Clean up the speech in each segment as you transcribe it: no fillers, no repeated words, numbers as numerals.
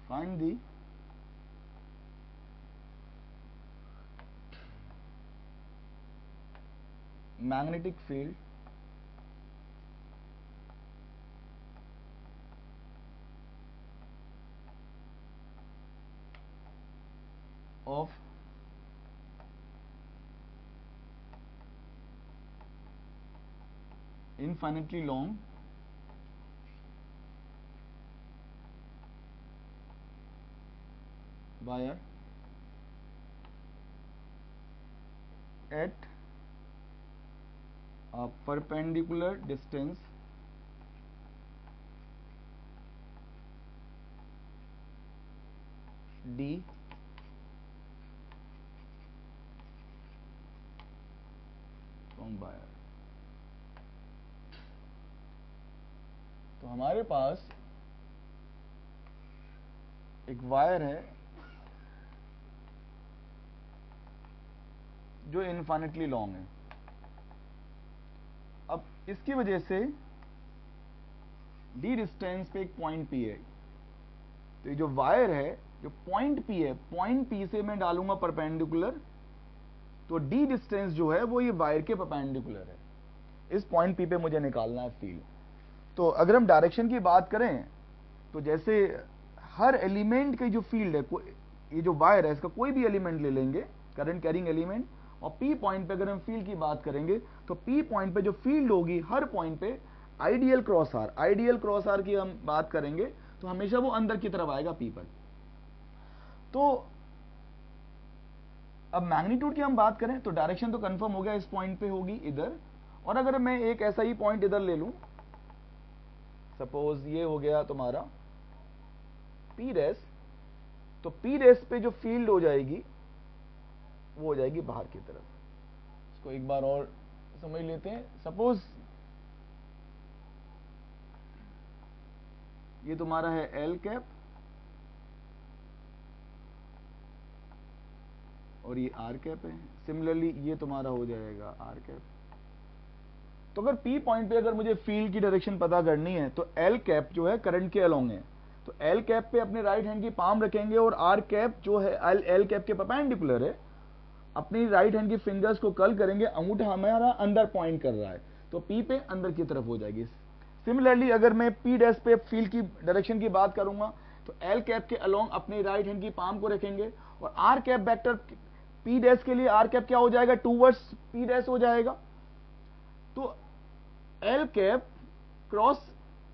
find the magnetic field of infinitely long wire at a perpendicular distance d from wire। तो हमारे पास एक wire है जो infinitely long है। अब इसकी वजह से डी डिस्टेंस पे एक पॉइंट पी है। तो ये जो वायर है, जो पॉइंट पी है, पॉइंट पी से मैं डालूंगा परपेंडिकुलर, तो डी डिस्टेंस जो है वो ये वायर के परपेंडिकुलर है। इस पॉइंट पी पे मुझे निकालना है फील्ड। तो अगर हम डायरेक्शन की बात करें तो जैसे हर एलिमेंट की जो फील्ड है, ये जो वायर है इसका कोई भी एलिमेंट ले लेंगे, करंट कैरिंग एलिमेंट, और पी पॉइंट पे अगर हम फील्ड की बात करेंगे तो पी पॉइंट पे जो फील्ड होगी हर पॉइंट पे ideal cross R, ideal cross R की हम बात करेंगे तो हमेशा वो अंदर की तरफ आएगा पी पर। तो अब मैग्नीट्यूड की हम बात करें तो डायरेक्शन तो कंफर्म हो गया, इस पॉइंट पे होगी इधर। और अगर मैं एक ऐसा ही पॉइंट इधर ले लूं, सपोज ये हो गया तुम्हारा पी रेस, तो पी रेस पे जो फील्ड हो जाएगी वो हो जाएगी बाहर की तरफ। इसको एक बार और समझ लेते हैं। सपोज ये तुम्हारा है एल कैप और ये आर कैप है। सिमिलरली ये तुम्हारा हो जाएगा आर कैप। तो अगर पी पॉइंट पे अगर मुझे फील्ड की डायरेक्शन पता करनी है तो एल कैप जो है करंट के अलोंग है, तो एल कैप पे अपने राइट हैंड की पाम रखेंगे और आर कैप जो है एल कैप के परपेंडिकुलर है, अपनी राइट हैंड की फिंगर्स को कर्ल करेंगे, अंगूठा हमारा अंदर पॉइंट कर रहा है तो पी पे अंदर की तरफ हो जाएगी। सिमिलरली अगर मैं पी डैश पे फील्ड की डायरेक्शन की बात करूंगा तो एल कैप के अलोंग अपनी राइट हैंड की पाम को रखेंगे और R cap vector P dash के लिए आर कैप क्या हो जाएगा, टूवर्ड्स पी डैश हो जाएगा। तो L cap cross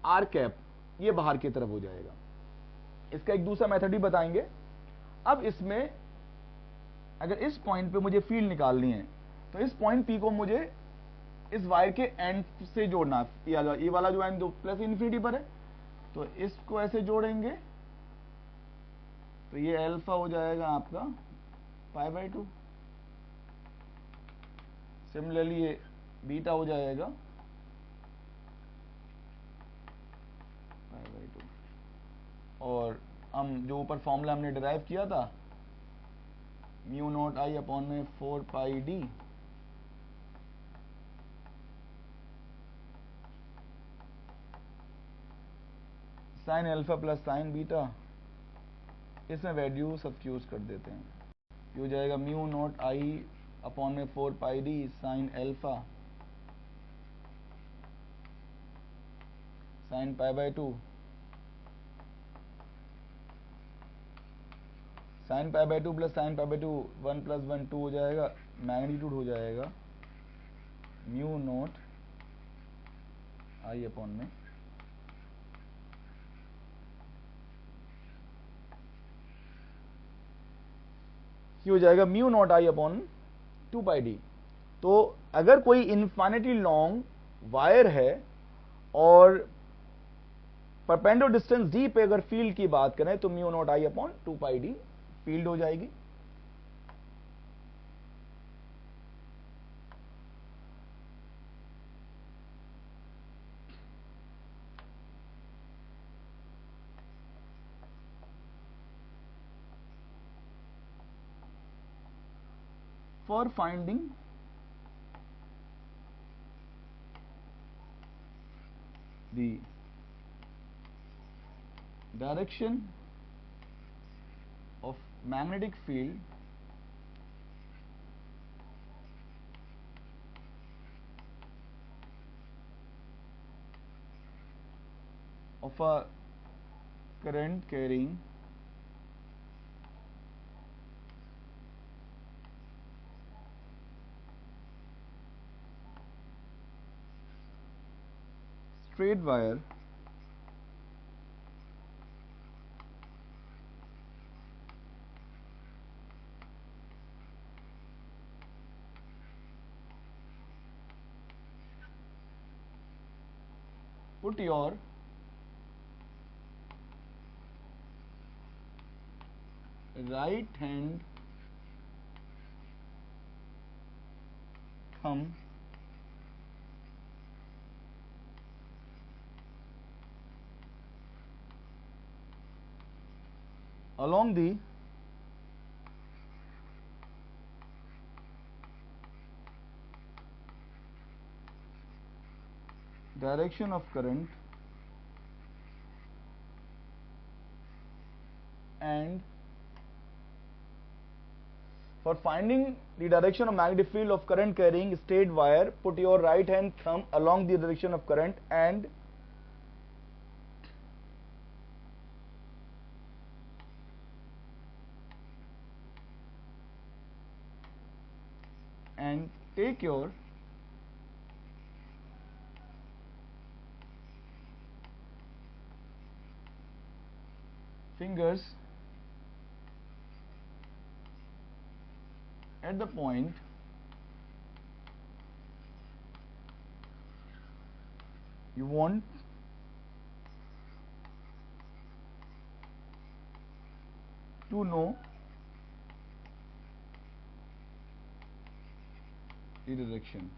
R cap ये बाहर की तरफ हो जाएगा। इसका एक दूसरा मेथड भी बताएंगे। अब इसमें अगर इस पॉइंट पे मुझे फील्ड निकालनी है तो इस पॉइंट पी को मुझे इस वायर के एंड से जोड़ना है। ये वाला जो एंड जो प्लस इन्फिनिटी पर है तो इसको ऐसे जोड़ेंगे तो ये अल्फा हो जाएगा आपका π/2। सिमिलरली ये बीटा हो जाएगा π/2। और हम जो ऊपर फॉर्मूला हमने डिराइव किया था μ0I/4πd sine alpha plus sine beta, इसमें वैल्यू सब्स्टिट्यूट कर देते हैं। ये हो जाएगा μ0I/4πd sine alpha sine π/2 sine π/2 plus sine π/2 1 + 1 2 हो जाएगा। मैग्नीट्यूड हो जाएगा μ0I/, ये हो जाएगा μ0I/2πd। तो अगर कोई इनफाइनेटली लॉन्ग वायर है और परपेंडिकुलर डिस्टेंस डी पे अगर फील्ड की बात करें तो μ0I/2πd फील्ड हो जाएगी। For finding the direction of magnetic field of a current carrying straight wire put your right hand thumb along the direction of current and for finding the direction of magnetic field of current carrying straight wire, put your right hand thumb along the direction of current and take your fingers at the point you want to know the direction.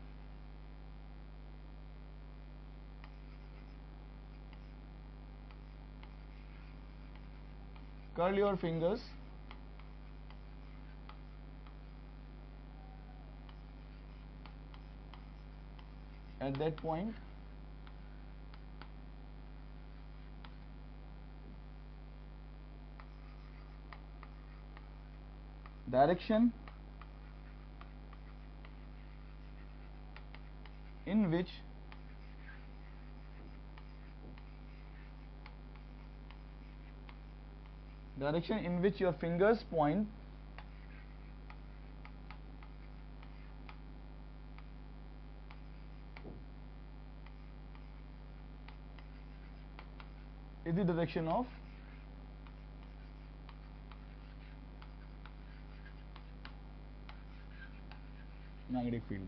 Curl your fingers at that point. Direction in which your fingers point is the direction of magnetic field.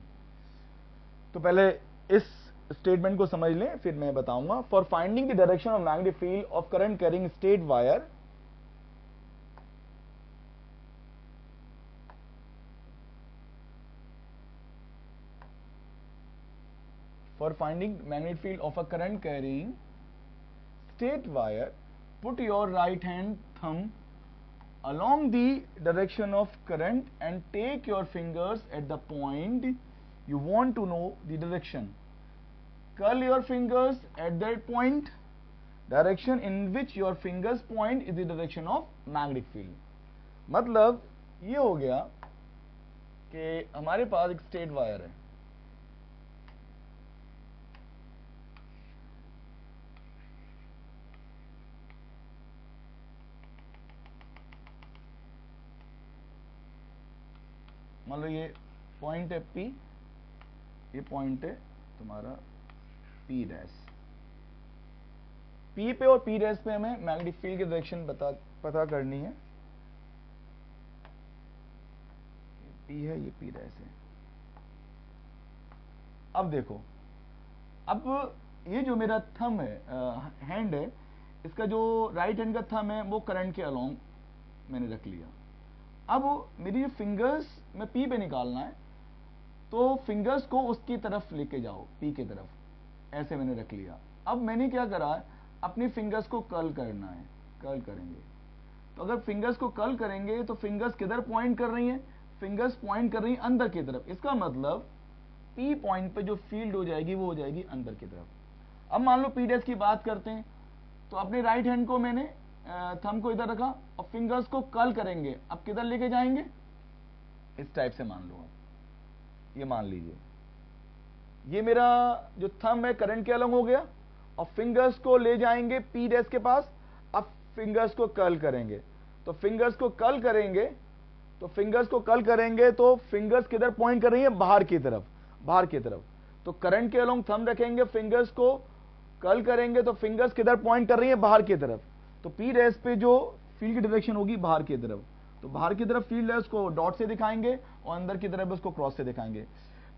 तो पहले इस statement को समझ लें, फिर मैं बताऊंगा। For finding the direction of magnetic field of current carrying straight wire, for finding magnetic field of a current carrying straight wire, put your right hand thumb along the direction of current and take your fingers at the point you want to know the direction. Curl your fingers at that point. Direction in which your fingers point is the direction of magnetic field. मतलब ये हो गया कि हमारे पास एक straight wire है, मान लो ये पॉइंट है P, ये पॉइंट है तुम्हारा P डैश। P पे और P डैश पे हमें मैग्नेटिक फील्ड की डायरेक्शन पता करनी है। P है, ये P डैश है। अब देखो, अब ये जो मेरा थंब है, हैंड है, इसका जो राइट हैंड का थंब है वो करंट के अलोंग मैंने रख लिया। अब मेरी जो फिंगर्स में P पे निकालना है, तो फिंगर्स को उसकी तरफ लेके जाओ, P की तरफ, ऐसे मैंने रख लिया। अब मैंने क्या करा, अपनी फिंगर्स को कर्ल करना है, कर्ल करेंगे। तो अगर फिंगर्स को कर्ल करेंगे तो फिंगर्स किधर पॉइंट कर रही हैं? फिंगर्स पॉइंट कर रही हैं अंदर की तरफ। इसका मतलब P पॉइंट पे जो फील्ड हो जाएगी वो हो जाएगी अंदर की तरफ। अब मान लो P डैश की बात करते हैं, तो अपने राइट हैंड को मैंने थंब को इधर रखा और फिंगर्स को कर्ल करेंगे, अब किधर लेके जाएंगे, इस टाइप से मान लो आप, ये मान लीजिए ये मेरा जो थंब है करंट के अलोंग हो गया और फिंगर्स को ले जाएंगे पी डैश के पास, अब फिंगर्स को कर्ल करेंगे, तो फिंगर्स को कर्ल करेंगे, तो फिंगर्स को कर्ल करेंगे तो फिंगर्स किधर पॉइंट कर रही है, बाहर की तरफ, बाहर की तरफ, तो करंट के अलोंग थंब रखेंगे, फिंगर्स को कर्ल करेंगे तो फिंगर्स किधर पॉइंट कर रही है, बाहर की तरफ, तो पी डैश पे जो फील्ड की डायरेक्शन होगी बाहर की तरफ, तो बाहर की तरफ फील्ड है उसको डॉट से दिखाएंगे और अंदर की तरफ उसको क्रॉस से दिखाएंगे।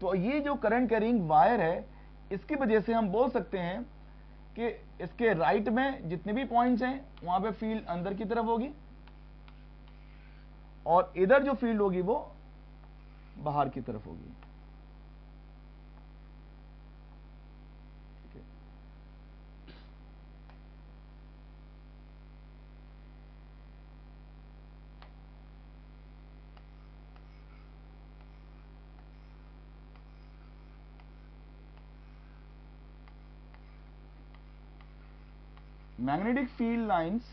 तो ये जो करंट कैरिंग वायर है इसकी वजह से हम बोल सकते हैं कि इसके राइट में जितने भी पॉइंट्स हैं वहां पे फील्ड अंदर की तरफ होगी और इधर जो फील्ड होगी वो बाहर की तरफ होगी। Magnetic field lines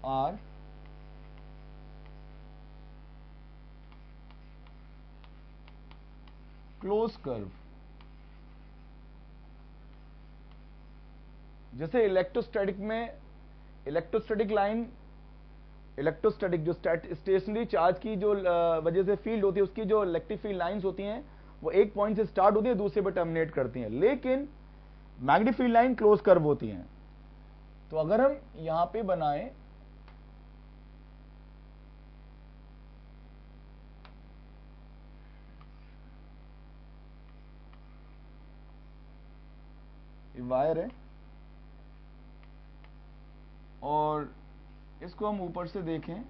are closed curve। जैसे इलेक्ट्रोस्टैटिक में इलेक्ट्रोस्टैटिक लाइन, इलेक्ट्रोस्टैटिक जो स्टेशनरी चार्ज की जो वजह से फील्ड होती है उसकी जो इलेक्ट्रिक फील्ड लाइंस होती हैं वो एक पॉइंट से स्टार्ट होती है दूसरे पे टर्मिनेट करती हैं, लेकिन magnetic field line close curve होती हैं। तो अगर हम यहां पे बनाएं वायर है और इसको हम ऊपर से देखें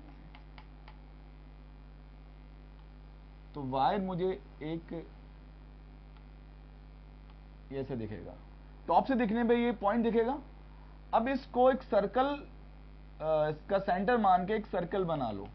तो वायर मुझे एक ऐसे दिखेगा, टॉप से दिखने पे ये पॉइंट दिखेगा। अब इसको एक सर्कल, इसका सेंटर मान के एक सर्कल बना लो,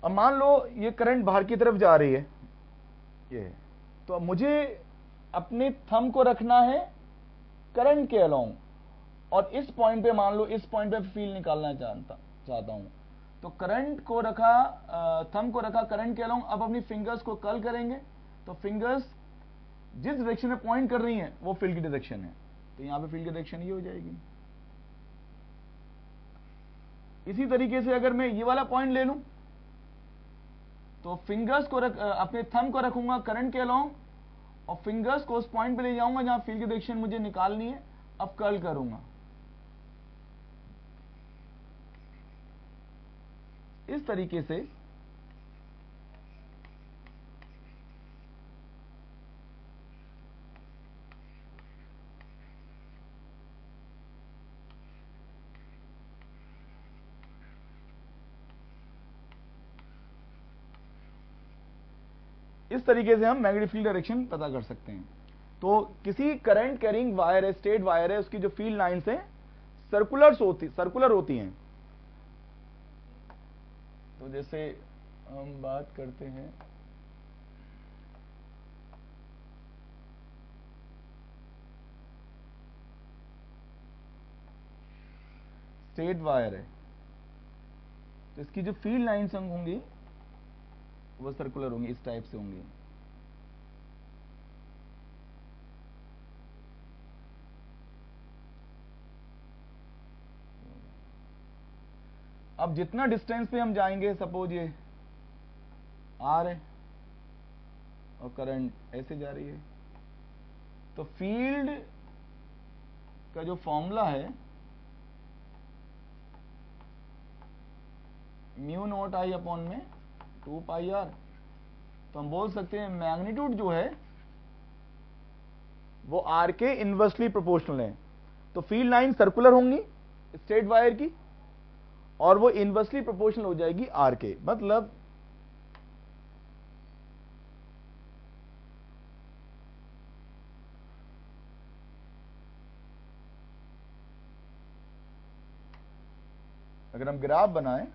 अब मान लो ये करंट बाहर की तरफ जा रही है, ये तो अब मुझे अपने थंब को रखना है करंट के अलोंग और इस पॉइंट पे, मान लो इस पॉइंट पे फील्ड निकालना चाहता हूं, तो करंट को रखा, थंब को रखा करंट के अलोंग, अब अपनी फिंगर्स को कर्ल करेंगे तो फिंगर्स जिस डायरेक्शन में पॉइंट कर रही हैं वो फील्ड की डायरेक्शन है, तो यहां पे फील्ड की डायरेक्शन ये हो जाएगी। इसी तरीके से अगर मैं ये वाला पॉइंट ले लूं तो फिंगर्स को अपने थंब को रखूंगा करंट के अलोंग और फिंगर्स को उस पॉइंट पे ले जाऊंगा जहां फील्ड की डायरेक्शन मुझे निकालनी है, अब कर्ल करूंगा इस तरीके से। इस तरीके से हम मैग्नेटिक फील्ड डायरेक्शन पता कर सकते हैं। तो किसी करंट कैरिंग वायर है, स्ट्रेट वायर है, उसकी जो फील्ड लाइंस है सर्कुलर होती हैं। तो जैसे हम बात करते हैं स्ट्रेट वायर है तो इसकी जो फील्ड लाइंस होंगी वो सर्कुलर होंगी, इस टाइप से होंगी। अब जितना डिस्टेंस पे हम जाएंगे, सपोज ये आर है और करंट ऐसे जा रही है, तो फील्ड का जो फॉर्मूला है म्यू नॉट आई अपॉन में 2 पाई आर। तो हम बोल सकते हैं मैग्नीट्यूड जो है वो आर के इनवर्सली प्रोपोर्शनल है। तो फील्ड लाइन सर्कुलर होंगी स्ट्रेट वायर की, और वो इनवर्सली प्रोपोर्शनल हो जाएगी आर के। मतलब अगर हम ग्राफ बनाएं,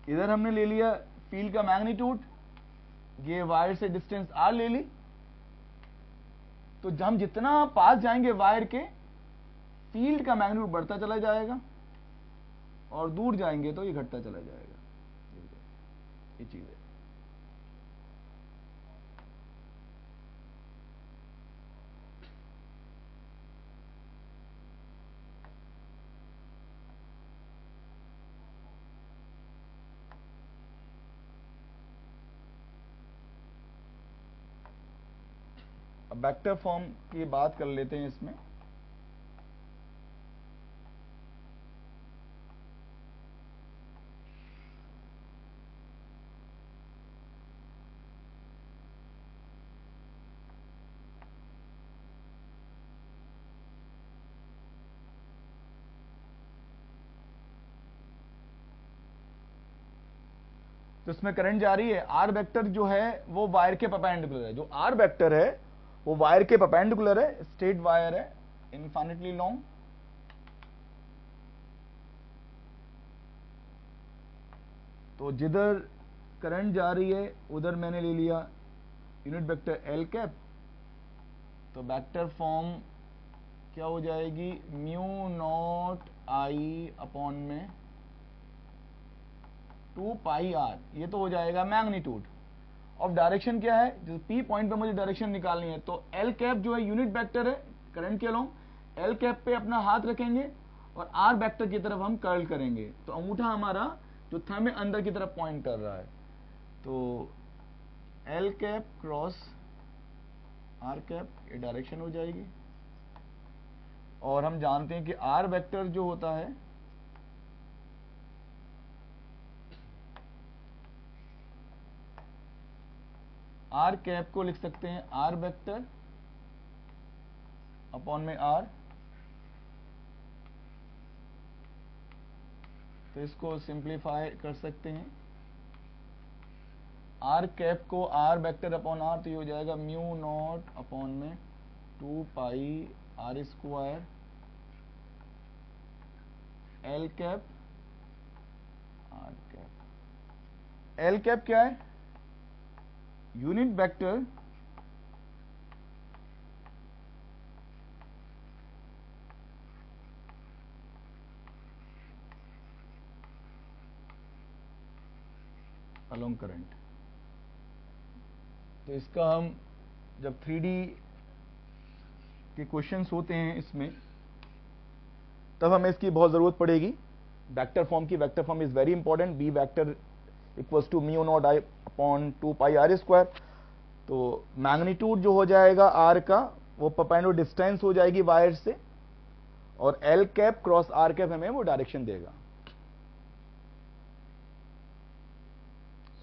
इधर हमने ले लिया फील्ड का मैग्नीट्यूड, ये वायर से डिस्टेंस आर ले ली, तो हम जितना पास जाएंगे वायर के, फील्ड का मैग्नीट्यूड बढ़ता चला जाएगा, और दूर जाएंगे तो ये घटता चला जाएगा। ये चीज है। अब वेक्टर फॉर्म की बात कर लेते हैं इसमें। तो इसमें करंट जा रही है, आर वेक्टर जो है वो वायर के परपेंडिकुलर है। जो आर वेक्टर है वो वायर के परपेंडिकुलर है, स्ट्रेट वायर है, इनफाइनेटली लॉन्ग। तो जिधर करंट जा रही है उधर मैंने ले लिया यूनिट वेक्टर एल कैप। तो वेक्टर फॉर्म क्या हो जाएगी, म्यू नॉट आई अपॉन में 2 पाई आर, ये तो हो जाएगा मैग्नीट्यूड। ऑफ डायरेक्शन क्या है, जो पी पॉइंट पे मुझे डायरेक्शन निकालनी है, तो एल कैप जो है यूनिट वेक्टर है करंट के अलोंग, एल कैप पे अपना हाथ रखेंगे और आर वेक्टर की तरफ हम कर्ल करेंगे। तो अंगूठा हमारा जो थंब है अंदर की तरफ पॉइंट कर रहा है। तो L cap cross R cap, ये डायरेक्शन हो जाएगी। और हम जानते हैं कि आर वेक्टर जो होता है आर कैप को लिख सकते हैं आर वेक्टर अपॉन में आर। तो इसको सिंप्लीफाई कर सकते हैं, आर कैप को आर वेक्टर अपॉन आर, तो ये हो जाएगा म्यू नॉट अपॉन में 2 pi are square l cap r cap. L cap क्या है, यूनिट वेक्टर अलोंग करंट। तो इसका हम जब 3D के क्वेश्चंस होते हैं इसमें, तब हमें इसकी बहुत जरूरत पड़ेगी वेक्टर फॉर्म की। Vector form is very important, B vector equals to mu not I upon 2 pi are square. तो मैग्नीट्यूड जो हो जाएगा आर का, वो परपेंडिकुलर डिस्टेंस हो जाएगी वायर से, और L cap cross R cap हमें वो डायरेक्शन देगा।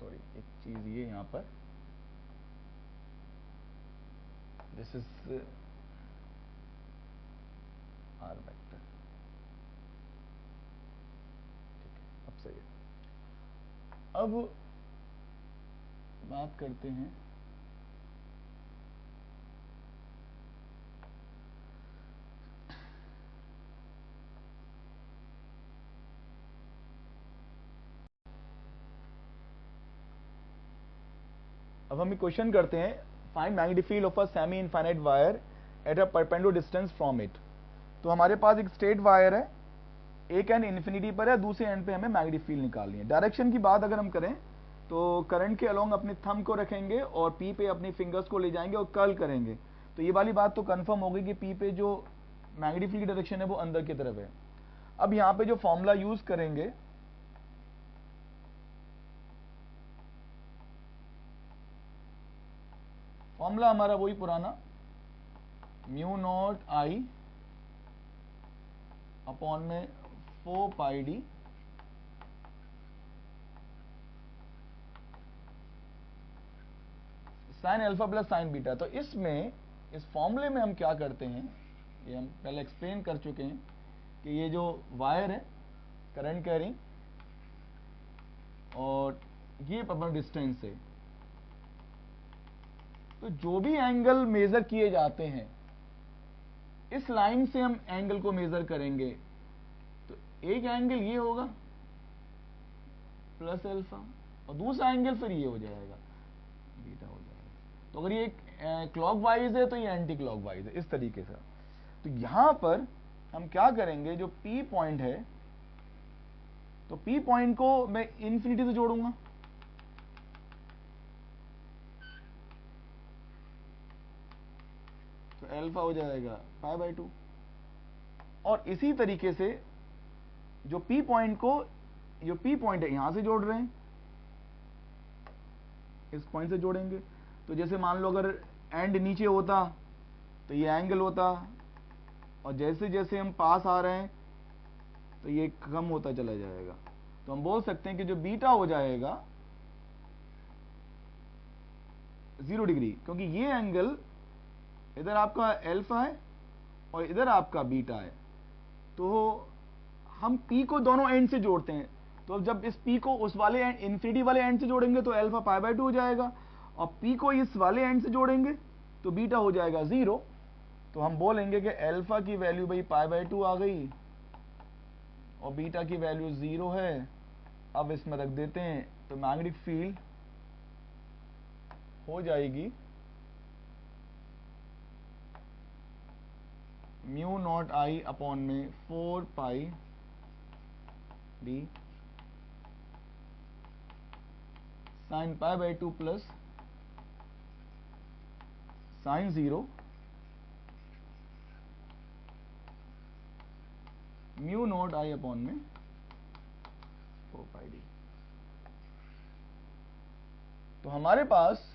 सॉरी, एक चीज ये यहां पर, दिस इज आर वेक्टर, ठीक है, अब सही है। अब बात करते हैं अब हम एक क्वेश्चन करते हैं, find magnetic field of a semi infinite wire at a perpendicular distance from it. तो हमारे पास एक स्ट्रेट वायर है, एक एंड इन्फिनिटी पर है, दूसरे एंड पे हमें मैग्नेटिक फील्ड निकालनी है। डायरेक्शन की बात अगर हम करें तो करंट के अलोंग अपने थंब को रखेंगे और पी पे अपनी फिंगर्स को ले जाएंगे और कर्ल करेंगे। तो ये वाली बात तो कंफर्म हो गई कि पी पे जो मैग्नेटिक फील्ड की डायरेक्शन है वो अंदर की तरफ है। अब यहां पे जो फॉर्मूला यूज करेंगे, फॉर्मूला हमारा वही पुराना, म्यू नॉट आई अपॉन में 4 pi d sine alpha plus sine beta. तो इसमें इस फॉर्मूले में हम क्या करते हैं, ये हम पहले एक्सप्लेन कर चुके हैं कि ये जो वायर है करंट कैरिंग और ये परपेंडिकुलर डिस्टेंस है, तो जो भी एंगल मेजर किए जाते हैं इस लाइन से हम एंगल को मेजर करेंगे। तो एक एंगल ये होगा प्लस अल्फा और दूसरा एंगल फिर ये हो जाएगा बीटा हो जाएगा। तो अगर ये क्लॉकवाइज है तो ये एंटी क्लॉकवाइज है, इस तरीके से। तो यहां पर हम क्या करेंगे, जो P पॉइंट है, तो P पॉइंट को मैं इंफिनिटी से जोड़ूंगा, तो अल्फा हो जाएगा पाई बाई 2। और इसी तरीके से जो P पॉइंट को, जो P पॉइंट है यहां से जोड़ रहे हैं, इस पॉइंट से जोड़ेंगे। तो जैसे मान लो अगर एंड नीचे होता तो ये एंगल होता, और जैसे जैसे हम पास आ रहे हैं तो ये कम होता चला जाएगा। तो हम बोल सकते हैं कि जो बीटा हो जाएगा 0 डिग्री, क्योंकि ये एंगल इधर आपका अल्फा है और इधर आपका बीटा है। तो हम P को दोनों एंड से जोड़ते हैं, तो अब जब इस P को उस वाले एंड, इन्फिनिटी वाले एंड से जोड़ेंगे तो अल्फा पाई बाई 2 हो जाएगा, और P को इस वाले एंड से जोड़ेंगे तो बीटा हो जाएगा 0। तो हम बोलेंगे कि अल्फा की वैल्यू भाई पाई बाई 2 आ गई और बीटा की वैल्यू 0 है। अब इसमें रख देते हैं, तो मैग्नेटिक फील्ड हो जाएगी म्यू नॉट आई अपॉन में 4 pi d sine pi by 2 plus sine 0 mu not I upon में 4 पाई डी। तो हमारे पास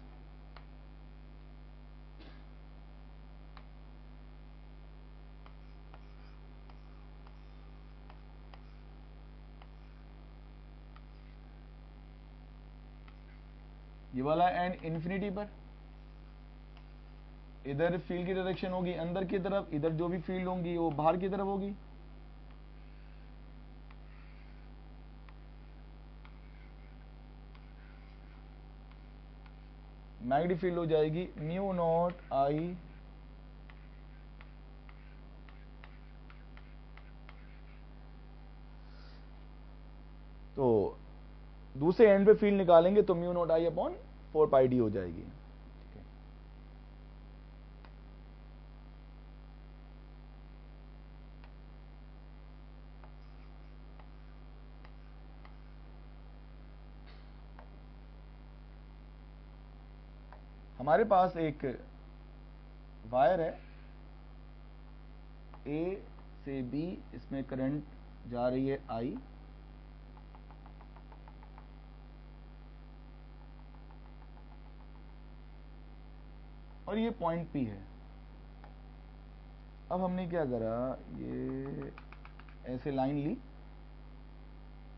ये वाला एंड इन्फिनिटी पर, इधर फील्ड की डायरेक्शन होगी अंदर की तरफ, इधर जो भी फील्ड होंगी वो बाहर की तरफ होगी। मैग्नेटिक फील्ड हो जाएगी म्यू नॉट आई तो दूसरे एंड पे फील्ड निकालेंगे तो mu naught I upon 4 pi D हो जाएगी। ठीक है, हमारे पास एक वायर है ए से बी, इसमें करंट जा रही है आई, और ये पॉइंट P है। अब हमने क्या करा, ये ऐसे लाइन ली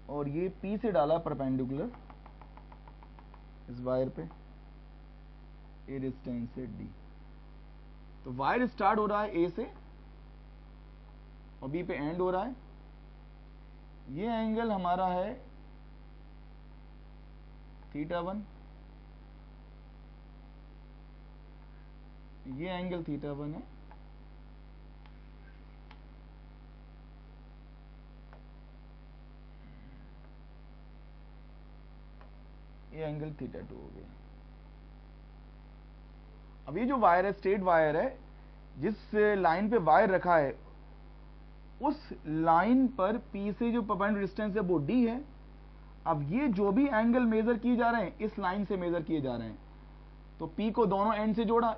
और ये P से डाला परपेंडिकुलर इस वायर पे, ए डिस्टेंस से D। तो वायर स्टार्ट हो रहा है A से और B पे एंड हो रहा है। ये एंगल हमारा है θ1, ये एंगल θ1 है, ये एंगल θ2 हो गया। अब ये जो वायर है स्ट्रेट वायर है, जिस लाइन पे वायर रखा है उस लाइन पर P से जो परपेंडिकुलर डिस्टेंस है वो D है। अब ये जो भी एंगल मेजर किए जा रहे हैं इस लाइन से मेजर किए जा रहे हैं, तो P को दोनों एंड से जोड़ा,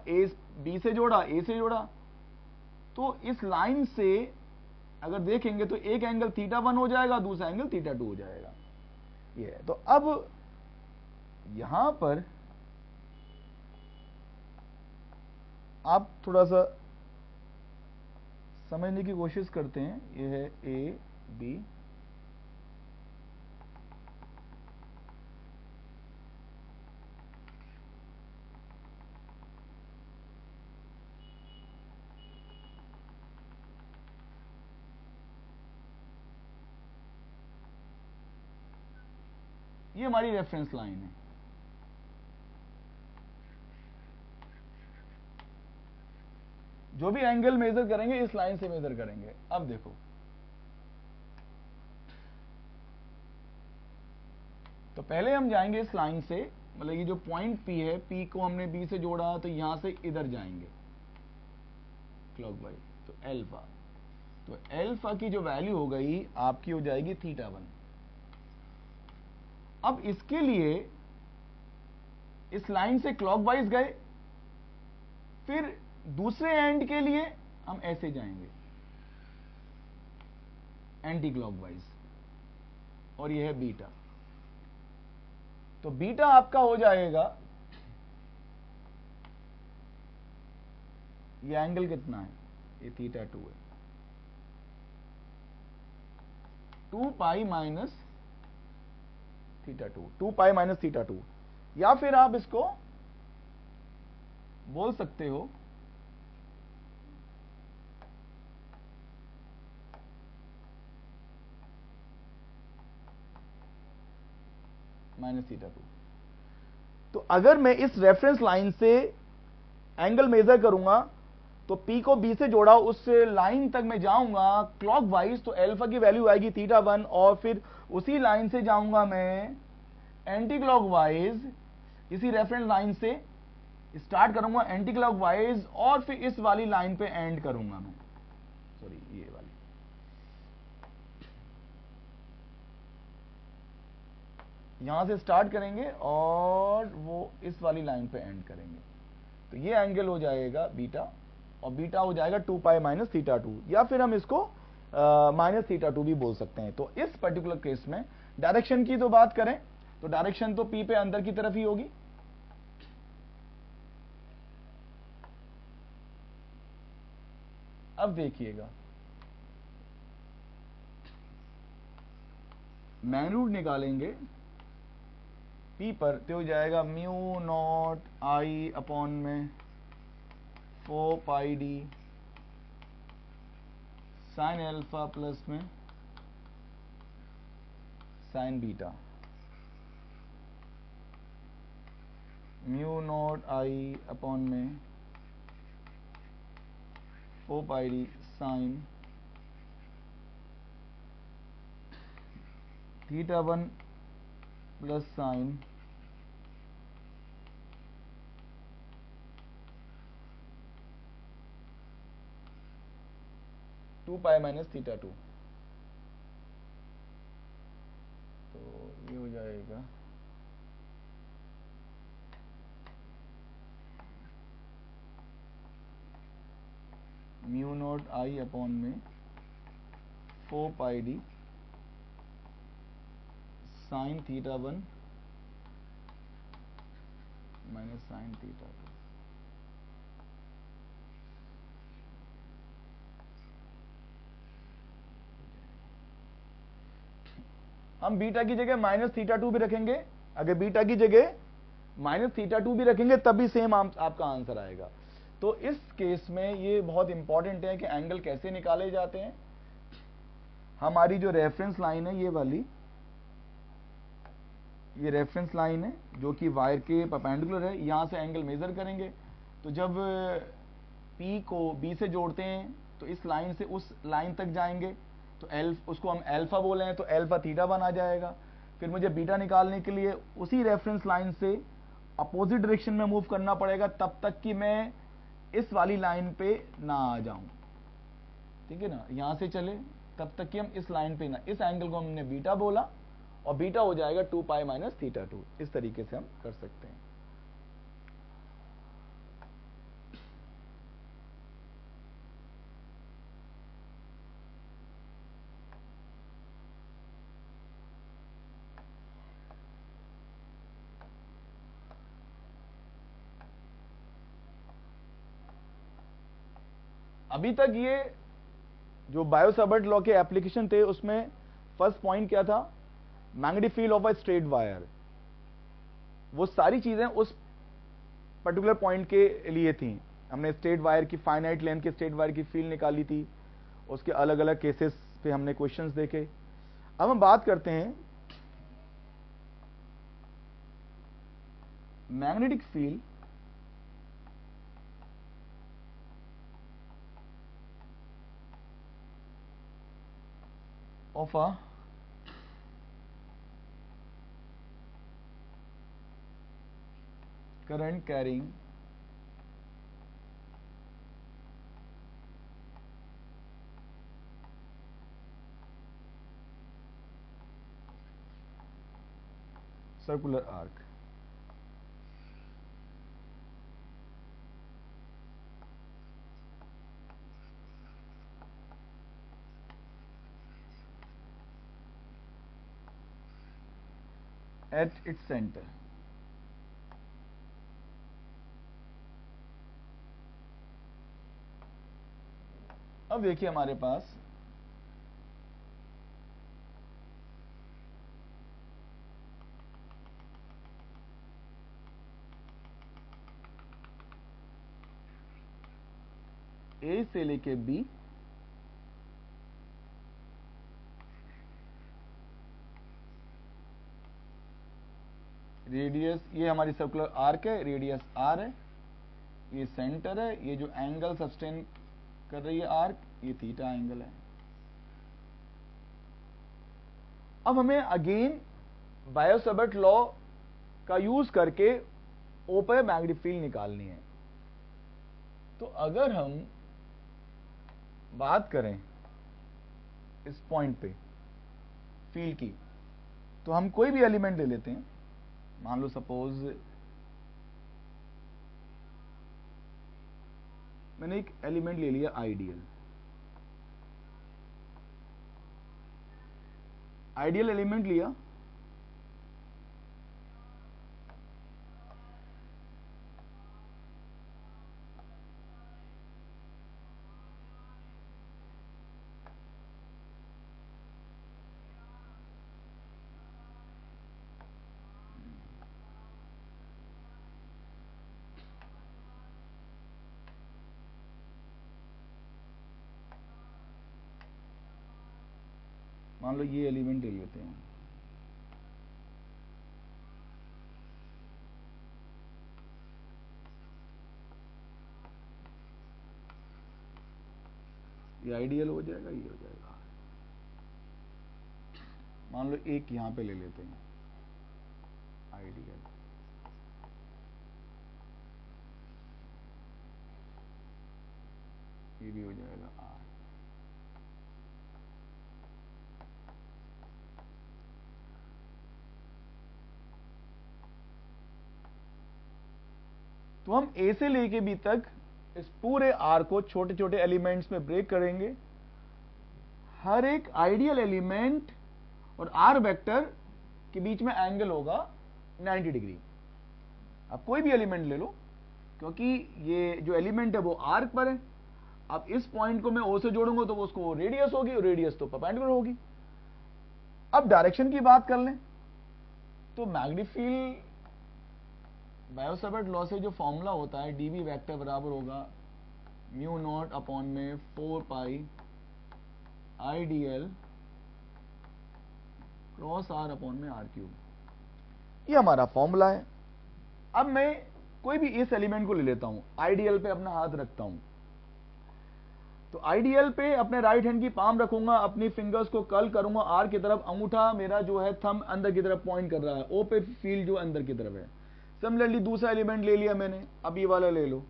B से जोड़ा, A से जोड़ा, तो इस लाइन से अगर देखेंगे तो एक एंगल θ1 हो जाएगा, दूसरा एंगल θ2 हो जाएगा। ये है। तो अब यहां पर आप थोड़ा सा समझने की कोशिश करते हैं। ये है ए बी, ये हमारी रेफरेंस लाइन है। जो भी एंगल मेजर करेंगे इस लाइन से मेजर करेंगे। अब देखो, तो पहले हम जाएंगे इस लाइन से, मतलब ये जो पॉइंट P है, P को हमने B से जोड़ा तो यहां से इधर जाएंगे क्लॉकवाइज, तो अल्फा, तो अल्फा की जो वैल्यू हो गई आपकी हो जाएगी θ1। अब इसके लिए इस लाइन से क्लॉकवाइज गए, फिर दूसरे एंड के लिए हम ऐसे जाएंगे एंटी क्लॉकवाइज, और यह है बीटा। तो बीटा आपका हो जाएगा, ये एंगल कितना है, ये θ2 है, 2 पाई माइनस θ2, 2 पाई माइनस θ2। या फिर आप इसको बोल सकते हो माइनस θ2। तो अगर मैं इस रेफरेंस लाइन से एंगल मेजर करूंगा तो P को B से जोड़ा, उस लाइन तक मैं जाऊंगा क्लॉकवाइज, तो अल्फा की वैल्यू आएगी θ1, और फिर उसी लाइन से जाऊंगा मैं एंटी क्लॉकवाइज, इसी रेफरेंस लाइन से स्टार्ट करूंगा एंटी क्लॉकवाइज, और फिर इस वाली लाइन पे एंड करूंगा मैं, सॉरी ये वाली। यहां से स्टार्ट करेंगे और वो इस वाली लाइन पे एंड करेंगे, तो ये एंगल हो जाएगा बीटा, और बीटा हो जाएगा 2 पाई माइनस θ2, या फिर हम इसको माइनस θ2 भी बोल सकते हैं। तो इस पर्टिकुलर केस में डायरेक्शन की तो बात करें तो डायरेक्शन तो P पे अंदर की तरफ ही होगी। अब देखिएगा, मैग्नीट्यूड निकालेंगे P पर, तो हो जाएगा म्यू नॉट I अपॉन में 4 pi d sine alpha plus में sine beta, mu naught I upon में 4 pi d sine θ1 plus sine two pi minus θ2। तो ये हो जाएगा म्यू नॉट I अपॉन में 4 pi d sine θ1 minus sign θ2। हम beta की जगह माइनस θ2 भी रखेंगे, अगर बीटा की जगह माइनस θ2 भी रखेंगे तब भी सेम आपका आंसर आएगा। तो इस केस में ये बहुत इंपॉर्टेंट है कि एंगल कैसे निकाले जाते हैं। हमारी जो रेफरेंस लाइन है ये वाली, ये रेफरेंस लाइन है जो कि वायर के परपेंडिकुलर है, यहां से एंगल मेजर करेंगे। तो जब P को B से जोड़ते हैं तो इस लाइन से उस लाइन तक जाएंगे, तो उसको हम अल्फा बोले हैं, तो अल्फा θ1 आ जाएगा। फिर मुझे बीटा निकालने के लिए उसी रेफरेंस लाइन से अपोजिट डायरेक्शन में मूव करना पड़ेगा, तब तक कि मैं इस वाली लाइन पे ना आ जाऊं, ठीक है ना, यहां से चले तब तक कि हम इस लाइन पे ना, इस एंगल को हमने बीटा बोला, और बीटा हो जाएगा 2 पाई माइनस θ2। इस तरीके से हम कर सकते हैं। अभी तक ये जो बायो-सावर्ट लॉ के एप्लीकेशन थे उसमें फर्स्ट पॉइंट क्या था, magnetic field of a straight wire. वो सारी चीजें उस पर्टिकुलर पॉइंट के लिए थी। हमने स्ट्रेट वायर की, फाइनाइट लेंथ के स्ट्रेट वायर की फील्ड निकाली थी, उसके अलग अलग केसेस पे हमने क्वेश्चंस देखे। अब हम बात करते हैं magnetic field of a current carrying circular arc. At its center. अब देखिए हमारे पास ए से लेके बी रेडियस, ये हमारी सर्कुलर आर्क है, रेडियस आर है, ये सेंटर है, ये जो एंगल सस्टेन कर रही है आर्क, ये थीटा एंगल है। अब हमें अगेन बायो-सैवर्ट लॉ का यूज करके ओ पे मैग्नेटिक फील्ड निकालनी है। तो अगर हम बात करें इस पॉइंट पे फील्ड की, तो हम कोई भी एलिमेंट ले लेते हैं। मान लो सपोज मैंने एक एलिमेंट ले लिया आइडियल। आइडियल एलिमेंट लिया, मान लो ये एलिमेंट ले लेते हैं। ये आइडियल हो जाएगा, ये हो जाएगा। मान लो एक यहां पे ले लेते हैं आइडियल, ये भी हो जाएगा आर। तो हम ए से लेके बी तक इस पूरे आर को छोटे छोटे एलिमेंट्स में ब्रेक करेंगे। हर एक आइडियल एलिमेंट और आर वेक्टर के बीच में एंगल होगा 90 डिग्री। अब कोई भी एलिमेंट ले लो, क्योंकि ये जो एलिमेंट है वो आर्क पर है। अब इस पॉइंट को मैं ओ से जोड़ूंगा तो वो उसको रेडियस होगी, और रेडियस तो परपेंडिकुलर होगी। अब डायरेक्शन की बात कर लें तो मैग्नेटिक फील्ड बायो-सैवर्ट लॉ से जो फॉर्मूला होता है डीबी वेक्टर बराबर होगा म्यू नॉट अपॉन में 4 पाई आईडीएल क्रॉस आर अपॉन में आर क्यूब। ये हमारा फॉर्मूला है। अब मैं कोई भी इस एलिमेंट को ले लेता हूं, आईडीएल पे अपना हाथ रखता हूं। तो आईडीएल पे अपने राइट हैंड की पाम रखूंगा, अपनी फिंगर्स को कर्ल करूंगा आर की तरफ, अंगूठा मेरा जो है थंब अंदर की तरफ पॉइंट कर रहा है, ओ पे फील्ड जो अंदर की तरफ है। सिमिलरली दूसरा एलिमेंट ले लिया मैंने, अब ये वाला ले लो।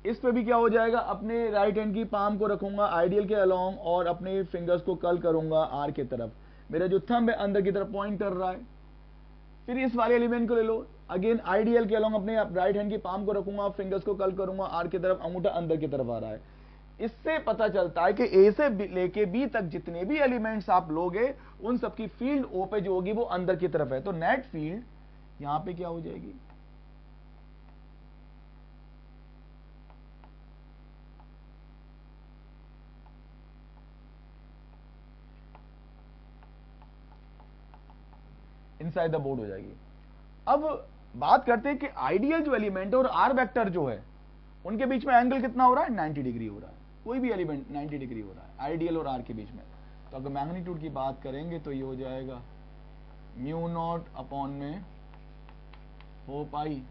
इस पे भी क्या हो जाएगा, अपने राइट हैंड की पाम को रखूंगा आइडियल के अलोंग और अपने फिंगर्स को कर्ल करूंगा आर की तरफ, मेरा जो थंब है अंदर की तरफ पॉइंट कर रहा है। फिर इस वाले एलिमेंट को ले लो, अगेन आइडियल के अलोंग अपने राइट हैंड की पाम को रखूंगा, फिंगर्स को कर्ल करूंगा आर की तरफ, अंगूठा अंदर की तरफ आ रहा है। इससे पता चलता है कि ए से लेके बी तक जितने भी एलिमेंट्स आप लोगे उन सबकी फील्ड ओ पे जो होगी वो अंदर की तरफ है। तो नेट फील्ड यहां पे क्या हो जाएगी, इनसाइड द बोर्ड हो जाएगी। अब बात करते हैं कि आइडियल जो एलिमेंट है और आर वेक्टर जो है उनके बीच में एंगल कितना हो रहा है, 90 डिग्री हो रहा है। कोई भी एलिमेंट 90 डिग्री हो रहा है आइडियल और आर के बीच में। तो अगर मैग्नीट्यूड की बात करेंगे तो ये हो जाएगा म्यू नॉट अपॉन में 4 पाई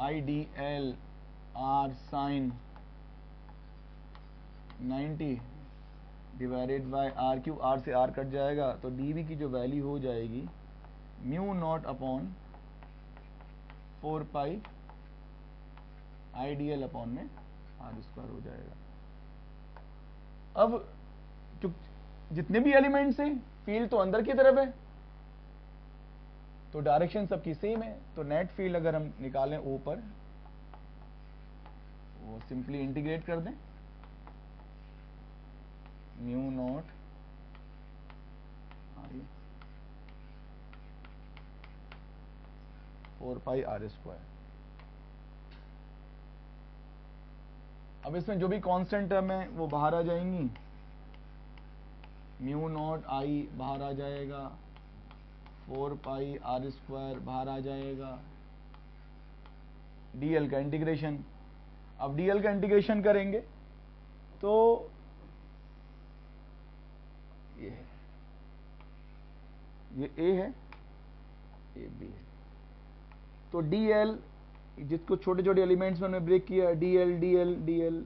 IDL R sin 90 divided by R Q, R से R कट जाएगा तो dV की जो वैल्यू हो जाएगी म्यू नॉट अपॉन 4 पाई IDL अपॉन में R स्क्वायर हो जाएगा। अब जितने भी एलिमेंट्स हैं फील्ड तो अंदर की तरफ है, तो डायरेक्शन सबकी सेम है, तो नेट फील्ड अगर हम निकालें ऊपर, वो सिंपली इंटीग्रेट कर दें, mu not I 4 pi R square. अब इसमें जो भी कांस्टेंट टर्म है वो बाहर आ जाएंगी, म्यू नॉट आई बाहर आ जाएगा, 4 पाई R स्क्वायर बाहर आ जाएगा, dl का इंटीग्रेशन। अब dl का इंटीग्रेशन करेंगे तो ये है, ये a है, ये b है, तो dl जिसको छोटे छोटे एलिमेंट्स में हमने ब्रेक किया, dl dl dl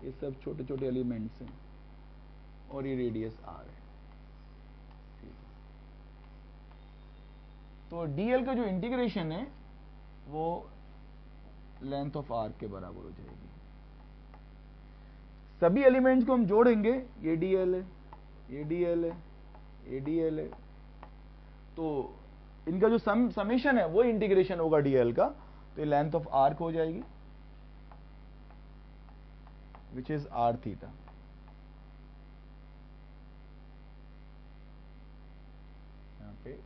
ये सब छोटे छोटे एलिमेंट्स हैं और ये रेडियस r है। तो dl का जो इंटीग्रेशन है वो लेंथ ऑफ r के बराबर हो जाएगी। सभी एलिमेंट्स को हम जोड़ेंगे, ये dl है, ये dl है, ये dl है, तो इनका जो समेशन है वो इंटीग्रेशन होगा dl का, तो ये लेंथ ऑफ आर्क हो जाएगी विच इज r थीटा। यहाँ पे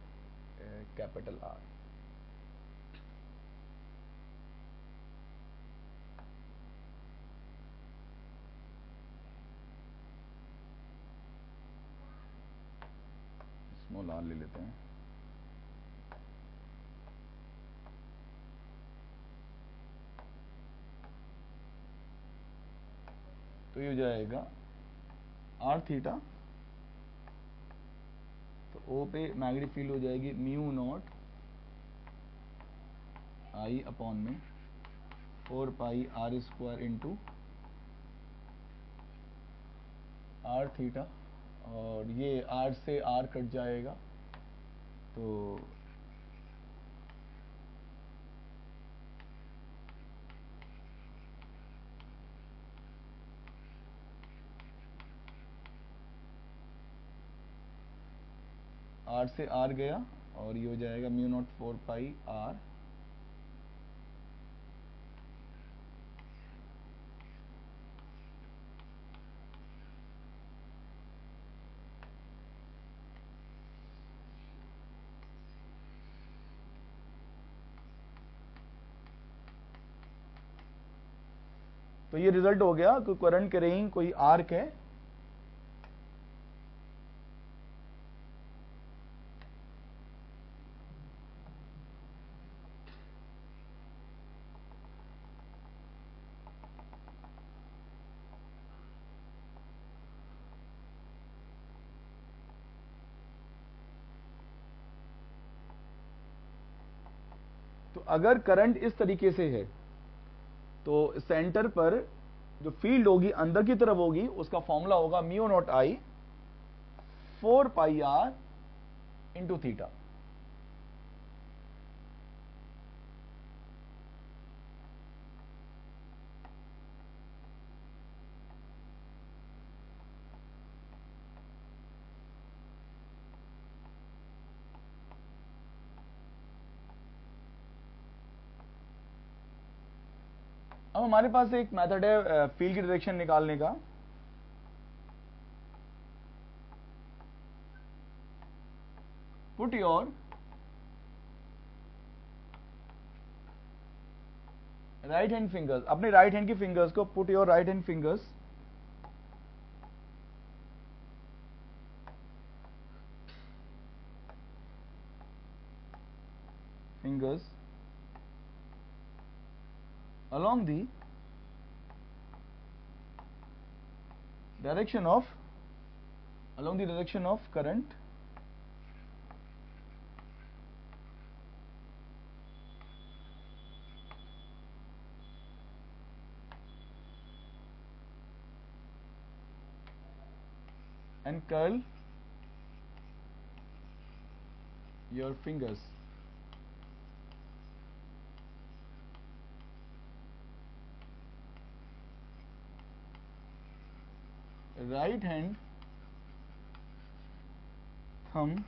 कैपिटल R। स्मॉल r ले लेते हैं, तो ये हो जाएगा r थीटा, तो O पे मैग्नेटिक फील्ड हो जाएगी म्यू नॉट आई अपॉन में 4 पाई R square into R theta, और ये R से R कट जाएगा तो R से R गया और ये हो जाएगा म्यू नॉट 4 पाई R तो ये रिजल्ट हो गया कि करंट कैरिंग कोई आर्क है, तो अगर करंट इस तरीके से है तो सेंटर पर जो फील्ड होगी अंदर की तरफ होगी, उसका फॉर्मूला होगा mu not I 4 pi R into theta. अब हमारे पास एक मेथड है फील्ड की डायरेक्शन निकालने का। Put your right hand fingers, अपने राइट हैंड की फिंगर्स को, put your right hand fingers along the direction of current and curl your fingers. Right hand thumb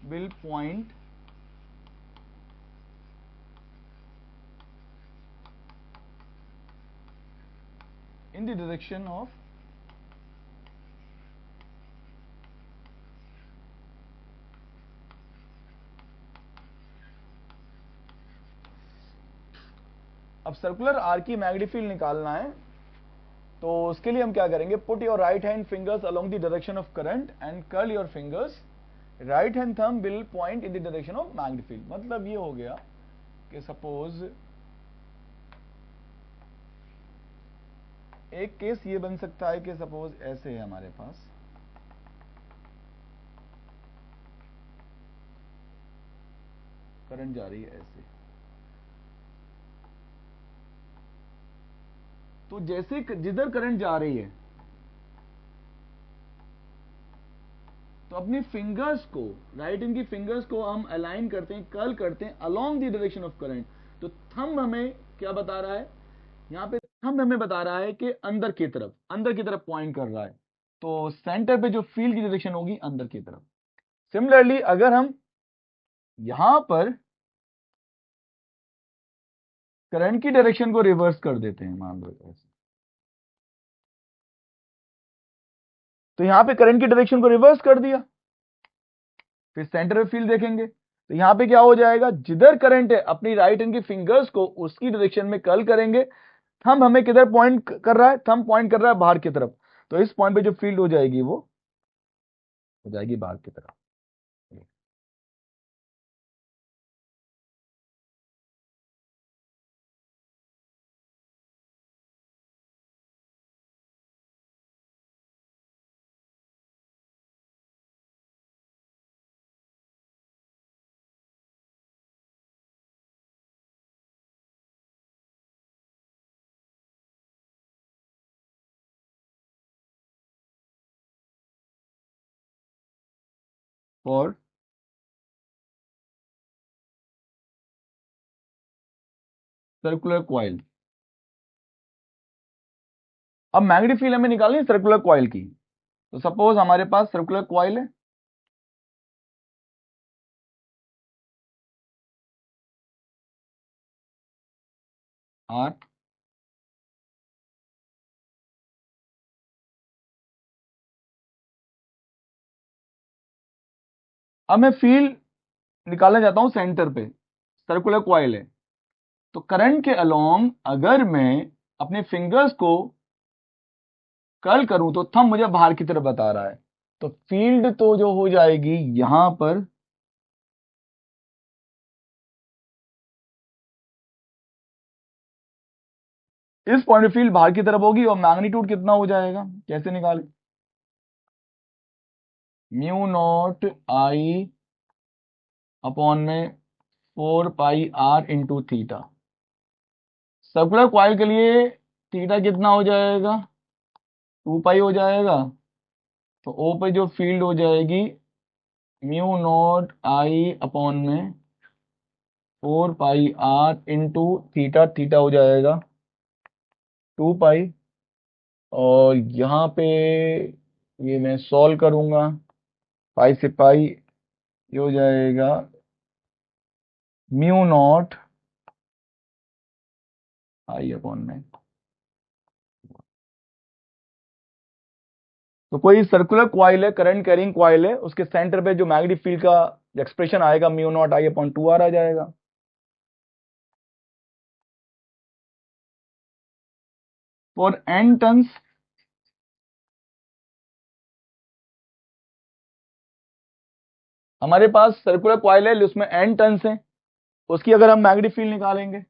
will point in the direction of अब circular arc की magnetic field निकालना है, तो उसके लिए हम क्या करेंगे, put your right hand fingers along the direction of current and curl your fingers, right hand thumb will point in the direction of magnetic field. मतलब ये हो गया कि सपोज एक केस ये बन सकता है कि सपोज ऐसे है हमारे पास, करंट जा रही है ऐसे, तो जैसे जिधर करंट जा रही है तो अपनी फिंगर्स को, राइट हैंड की फिंगर्स को हम अलाइन करते हैं, कर्ल करते हैं along the direction of current. तो थंब हमें क्या बता रहा है, यहां पे थंब हमें बता रहा है कि अंदर की तरफ पॉइंट कर रहा है, तो सेंटर पे जो फील्ड की डायरेक्शन होगी अंदर की तरफ। सिमिलरली अगर हम यहां पर करंट की डायरेक्शन को रिवर्स कर देते हैं, मान लो ऐसे, तो यहां पे करंट की डायरेक्शन को रिवर्स कर दिया, फिर सेंटर में फील्ड देखेंगे तो यहां पे क्या हो जाएगा, जिधर करंट है अपनी राइट हैंड की फिंगर्स को उसकी डायरेक्शन में कर्ल करेंगे। थंब हमें किधर पॉइंट कर रहा है, थंब पॉइंट कर रहा है बाहर की तरफ, तो इस पॉइंट पे जो फील्ड हो जाएगी वो हो जाएगी बाहर की तरफ। और सर्कुलर कॉइल, अब मैग्नेटिक फील्ड हमें निकालनी है सर्कुलर कॉइल की। तो सपोज हमारे पास सर्कुलर कॉइल है, आर, अब मैं फील्ड निकालना चाहता हूं सेंटर पे, सर्कुलर कॉइल है, तो करंट के अलोंग अगर मैं अपने फिंगर्स को कर्ल करूं तो थंब मुझे बाहर की तरफ बता रहा है, तो फील्ड तो जो हो जाएगी यहां पर, इस पॉइंट पे फील्ड बाहर की तरफ होगी, और मैग्नीट्यूड कितना हो जाएगा, कैसे निकालें, म्यू नॉट आई अपॉन में 4 पाई r into theta. Circular coil के लिए थीटा कितना हो जाएगा, 2 पाई हो जाएगा, तो ओ पे जो फील्ड हो जाएगी म्यू नॉट आई अपॉन में 4 पाई r इंटू थीटा, थीटा हो जाएगा 2 पाई, और यहाँ पे ये मैं सॉल्व करूंगा, पाई से पाई ये हो जाएगा म्यू नॉट आई अपॉन में, तो कोई सर्कुलर क्वाइल है, करंट कैरिंग क्वाइल है, उसके सेंटर पे जो मैग्नेटिक फील्ड का एक्सप्रेशन आएगा mu naught I upon 2r आ जाएगा। फॉर n टर्न्स, हमारे पास सर्कुलर क्वाइल है उसमें n टर्न्स हैं, उसकी अगर हम मैग्नेटिक फील्ड निकालेंगे,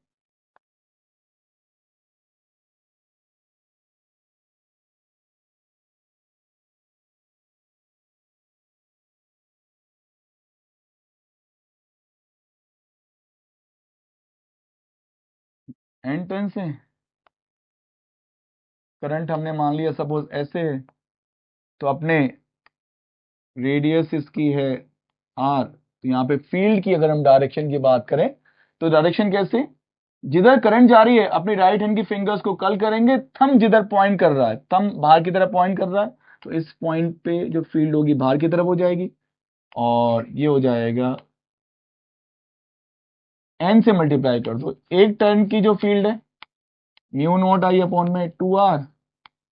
n टर्न्स हैं, करंट हमने मान लिया सपोज ऐसे है, तो अपने रेडियस इसकी है आर, तो यहाँ पे फील्ड की अगर हम डायरेक्शन की बात करें तो डायरेक्शन कैसे, जिधर करंट जा रही है अपनी राइट हैंड की फिंगर्स को कर्ल करेंगे, थंब जिधर पॉइंट कर रहा है, थंब बाहर की तरफ पॉइंट कर रहा है, तो इस पॉइंट पे जो फील्ड होगी बाहर की तरफ हो जाएगी, और ये हो जाएगा एन से मल्टीप्लाई कर दो, एक टर्न की जो फील्ड है म्यू नॉट आई अपॉन में 2r,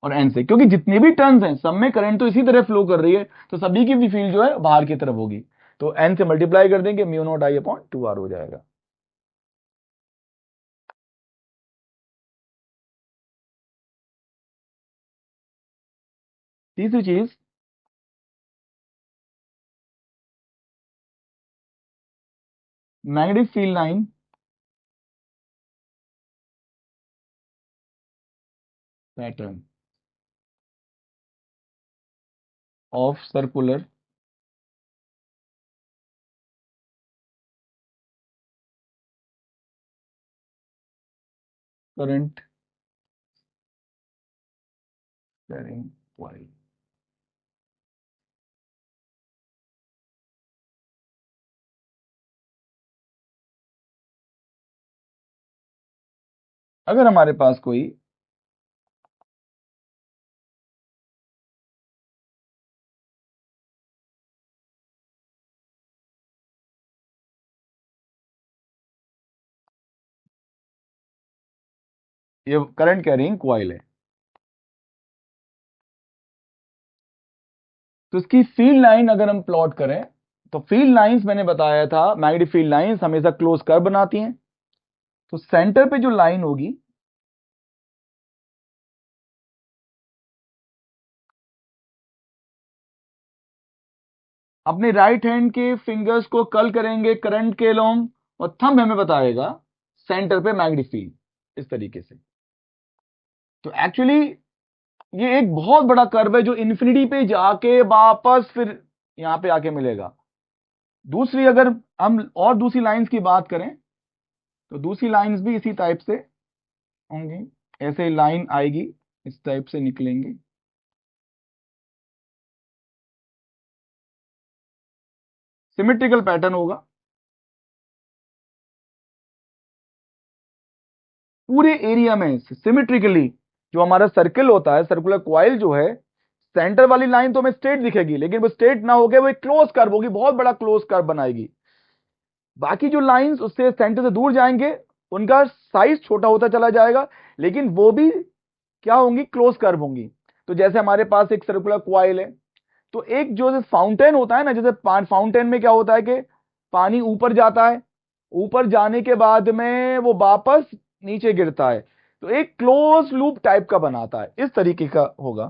और एन से, क्योंकि जितने भी टर्न्स हैं सब में करंट तो इसी तरह फ्लो कर रही है, तो सभी की भी फील्ड जो है बाहर की तरफ होगी, तो एन से मल्टीप्लाई कर देंगे, mu naught I upon 2r हो जाएगा। तीसरी चीज, magnetic field line pattern of circular current carrying coil. अगर हमारे पास कोई ये करंट कैरिंग कॉइल है, तो इसकी फील्ड लाइन अगर हम प्लॉट करें, तो फील्ड लाइंस मैंने बताया था मैग्नेटिक फील्ड लाइंस हमेशा क्लोज कर्व बनाती हैं, तो सेंटर पे जो लाइन होगी अपने राइट हैंड के फिंगर्स को कर्ल करेंगे करंट के अलोंग, और थंब हमें बताएगा सेंटर पे मैग्नेटिक फील्ड, इस तरीके से। तो एक्चुअली ये एक बहुत बड़ा कर्व है जो इन्फिनिटी पे जाके वापस फिर यहां पे आके मिलेगा। दूसरी अगर हम और दूसरी लाइंस की बात करें, तो दूसरी लाइंस भी इसी टाइप से होंगी, ऐसे लाइन आएगी इस टाइप से निकलेंगे, सिमेट्रिकल पैटर्न होगा, पूरे एरिया में सिमेट्रिकली। जो हमारा सर्कल होता है, सर्कुलर कॉइल जो है, सेंटर वाली लाइन तो हमें स्ट्रेट दिखेगी, लेकिन वो स्ट्रेट ना होकर वो एक क्लोज कर्व होगी, बहुत बड़ा क्लोज कर्व बनाएगी। बाकी जो लाइंस उससे सेंटर से दूर जाएंगे उनका साइज छोटा होता चला जाएगा, लेकिन वो भी क्या होंगी, क्लोज कर्व होंगी। तो जैसे हमारे पास एक सर्कुलर कॉइल है, तो एक जो फाउंटेन होता है ना, जैसे फाउंटेन में क्या होता है कि पानी ऊपर जाता है, ऊपर जाने के बाद में वो वापस नीचे गिरता है, तो एक क्लोज लूप टाइप का बनाता है, इस तरीके का होगा।